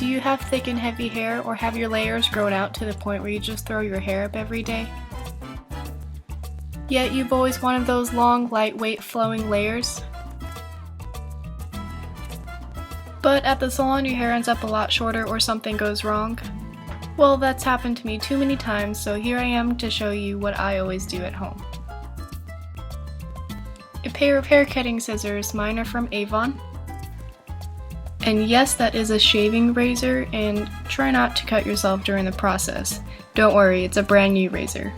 Do you have thick and heavy hair, or have your layers grown out to the point where you just throw your hair up every day? Yet you've always wanted those long, lightweight, flowing layers. But at the salon your hair ends up a lot shorter or something goes wrong? Well, that's happened to me too many times, so here I am to show you what I always do at home. A pair of hair cutting scissors, mine are from Avon. And yes, that is a shaving razor, and try not to cut yourself during the process. Don't worry, it's a brand new razor.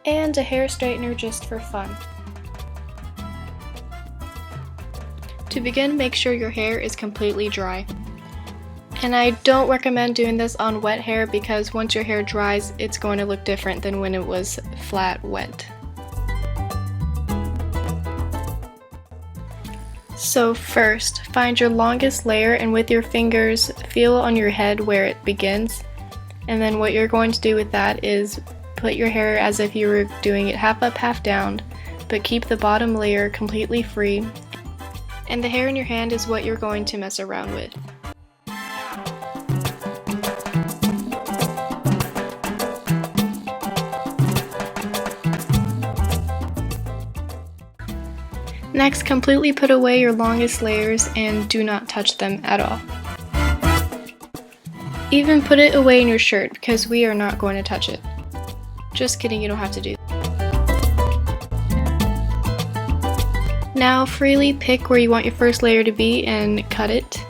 And a hair straightener just for fun. To begin, make sure your hair is completely dry. And I don't recommend doing this on wet hair because once your hair dries, it's going to look different than when it was flat wet. So first, find your longest layer and with your fingers, feel on your head where it begins. And then what you're going to do with that is put your hair as if you were doing it half up, half down, but keep the bottom layer completely free. And the hair in your hand is what you're going to mess around with. Next, completely put away your longest layers and do not touch them at all. Even put it away in your shirt because we are not going to touch it. Just kidding, you don't have to do that. Now freely pick where you want your first layer to be and cut it.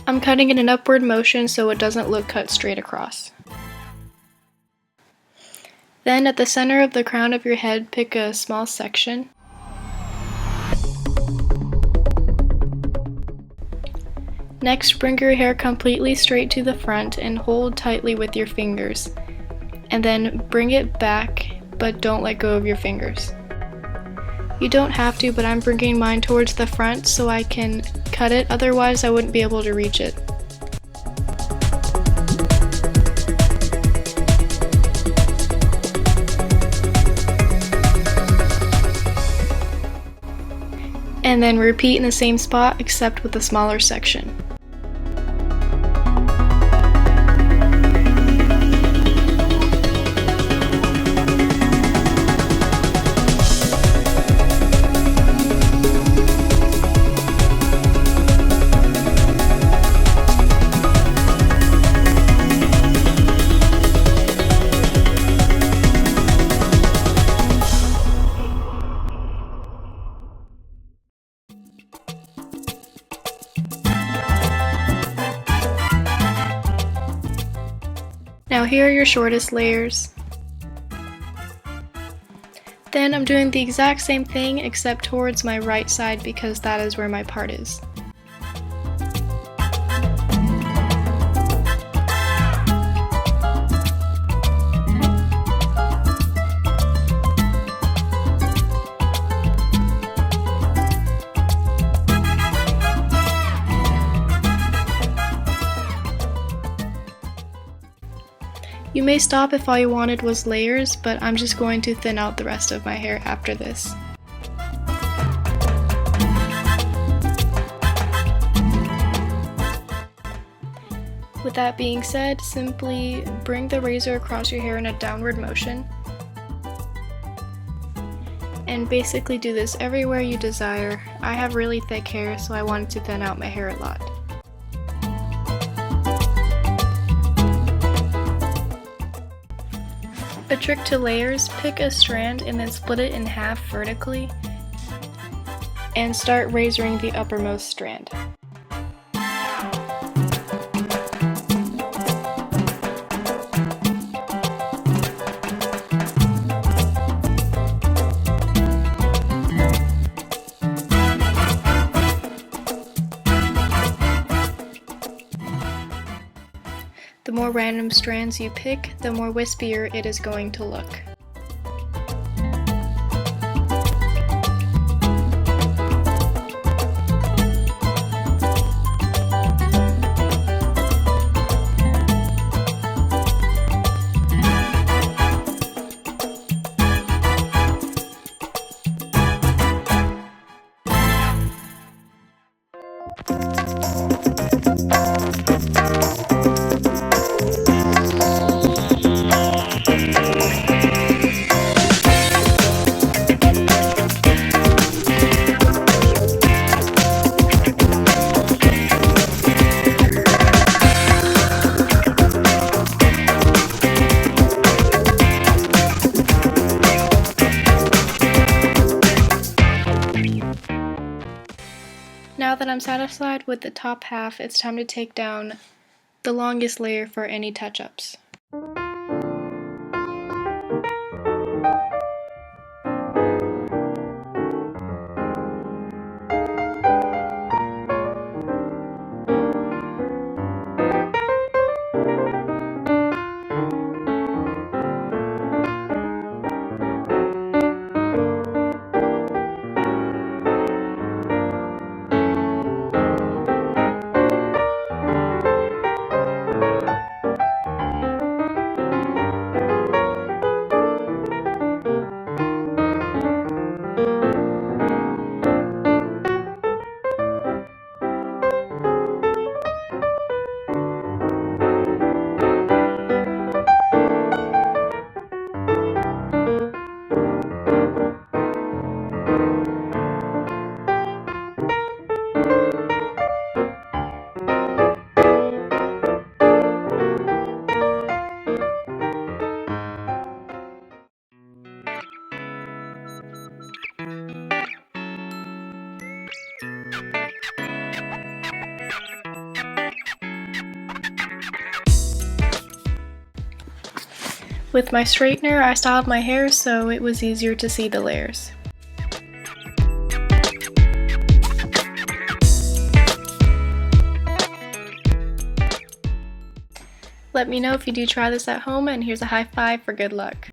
I'm cutting in an upward motion so it doesn't look cut straight across. Then at the center of the crown of your head, pick a small section. Next, bring your hair completely straight to the front and hold tightly with your fingers. And then bring it back, but don't let go of your fingers. You don't have to, but I'm bringing mine towards the front so I can cut it, otherwise I wouldn't be able to reach it. And then repeat in the same spot except with a smaller section. Now here are your shortest layers. Then I'm doing the exact same thing except towards my right side because that is where my part is. You may stop if all you wanted was layers, but I'm just going to thin out the rest of my hair after this. With that being said, simply bring the razor across your hair in a downward motion. And basically do this everywhere you desire. I have really thick hair, so I wanted to thin out my hair a lot. A trick to layers, pick a strand and then split it in half vertically and start razoring the uppermost strand. The more random strands you pick, the more wispier it is going to look. that I'm satisfied with the top half, it's time to take down the longest layer for any touch-ups. With my straightener, I styled my hair so it was easier to see the layers. Let me know if you do try this at home, and here's a high five for good luck.